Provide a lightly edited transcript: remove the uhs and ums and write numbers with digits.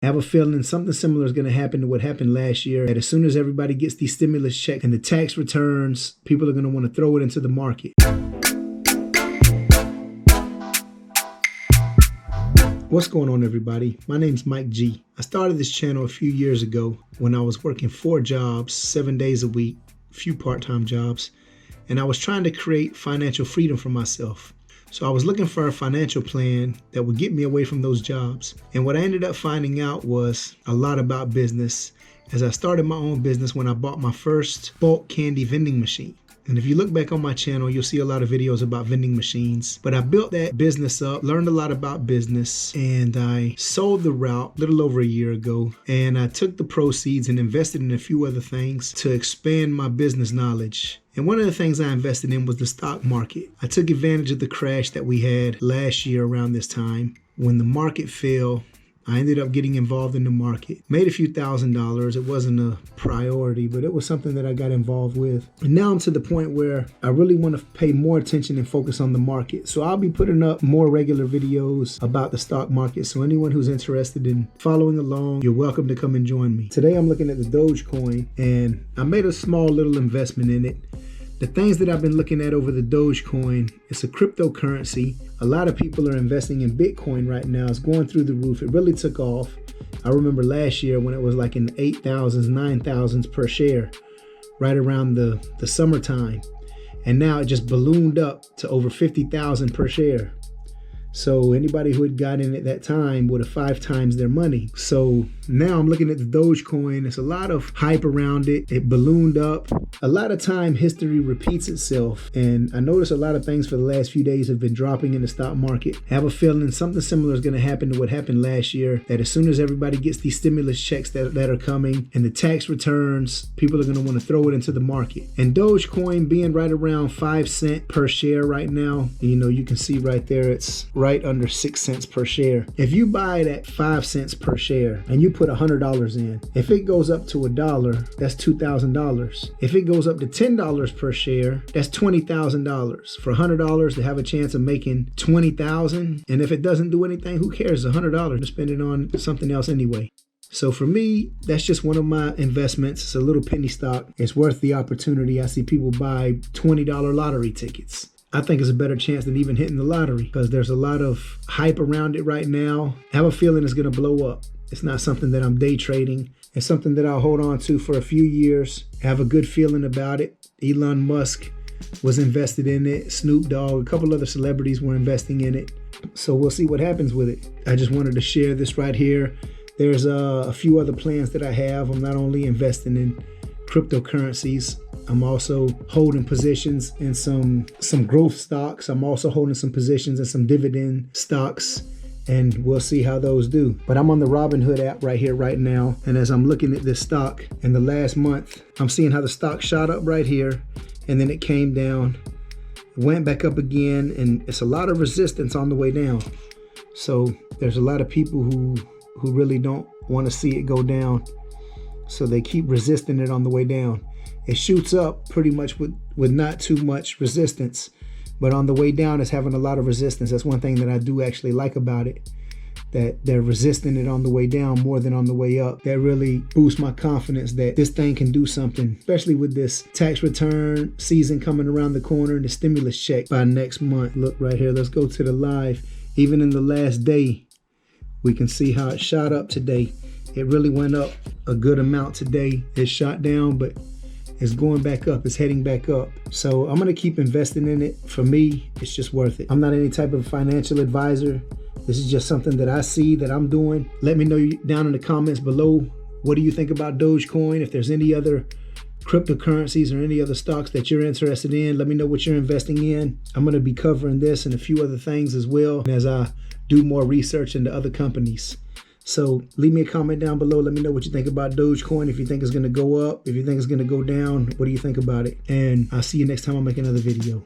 I have a feeling something similar is going to happen to what happened last year, that as soon as everybody gets these stimulus checks and the tax returns, people are going to want to throw it into the market. What's going on, everybody? My name's Mike G. I started this channel a few years ago when I was working 4 jobs, 7 days a week, a few part-time jobs, and I was trying to create financial freedom for myself. So I was looking for a financial plan that would get me away from those jobs. And what I ended up finding out was a lot about business, as I started my own business when I bought my first bulk candy vending machine. And if you look back on my channel, you'll see a lot of videos about vending machines. But I built that business up, learned a lot about business, and I sold the route a little over a year ago. And I took the proceeds and invested in a few other things to expand my business knowledge. And one of the things I invested in was the stock market. I took advantage of the crash that we had last year around this time. When the market fell, I ended up getting involved in the market. Made a few $1,000s. It wasn't a priority, but it was something that I got involved with. And now I'm to the point where I really want to pay more attention and focus on the market. So I'll be putting up more regular videos about the stock market. So anyone who's interested in following along, you're welcome to come and join me. Today I'm looking at the Doge coin, and I made a small little investment in it. The things that I've been looking at over the Doge coin, it's a cryptocurrency. A lot of people are investing in Bitcoin right now. It's going through the roof. It really took off. I remember last year when it was like in the 8,000s, 9,000s per share, right around the summertime. And now it just ballooned up to over 50,000 per share. So anybody who had got in at that time would have 5 times their money. So now I'm looking at the Doge coin. There's a lot of hype around it. It ballooned up. A lot of time history repeats itself. And I noticed a lot of things for the last few days have been dropping in the stock market. I have a feeling something similar is going to happen to what happened last year, that as soon as everybody gets these stimulus checks that are coming and the tax returns, people are going to want to throw it into the market. And Dogecoin being right around 5 cents per share right now, you can see right there, it's right under 6 cents per share. If you buy it at 5 cents per share and you put $100 in, if it goes up to $1, that's $2,000. If it goes up to $10 per share, that's $20,000. For $100 to have a chance of making $20,000, and if it doesn't do anything, who cares? $100 to spend it on something else anyway. So for me, that's just one of my investments. It's a little penny stock. It's worth the opportunity. I see people buy $20 lottery tickets. I think it's a better chance than even hitting the lottery, because there's a lot of hype around it right now. I have a feeling it's going to blow up. It's not something that I'm day trading. It's something that I'll hold on to for a few years. I have a good feeling about it. Elon Musk was invested in it. Snoop Dogg, a couple other celebrities were investing in it. So we'll see what happens with it. I just wanted to share this right here. There's a few other plans that I have. I'm not only investing in cryptocurrencies, I'm also holding positions in some growth stocks. I'm also holding some positions in some dividend stocks, and we'll see how those do. But I'm on the Robinhood app right here, right now. And as I'm looking at this stock in the last month, I'm seeing how the stock shot up right here, and then it came down, went back up again, and it's a lot of resistance on the way down. So there's a lot of people who really don't want to see it go down. So they keep resisting it on the way down. It shoots up pretty much with not too much resistance, but on the way down it's having a lot of resistance. That's one thing that I do actually like about it, that they're resisting it on the way down more than on the way up. That really boosts my confidence that this thing can do something, especially with this tax return season coming around the corner and the stimulus check by next month. Look right here, let's go to the live. Even in the last day, we can see how it shot up today. It really went up a good amount today. It shot down, but it's going back up. It's heading back up. So I'm going to keep investing in it. For me, it's just worth it. I'm not any type of financial advisor. This is just something that I see that I'm doing. Let me know down in the comments below, what do you think about Dogecoin? If there's any other cryptocurrencies or any other stocks that you're interested in, let me know what you're investing in. I'm going to be covering this and a few other things as well as I do more research into other companies. So leave me a comment down below. Let me know what you think about Dogecoin. If you think it's going to go up, if you think it's going to go down, what do you think about it? And I'll see you next time I make another video.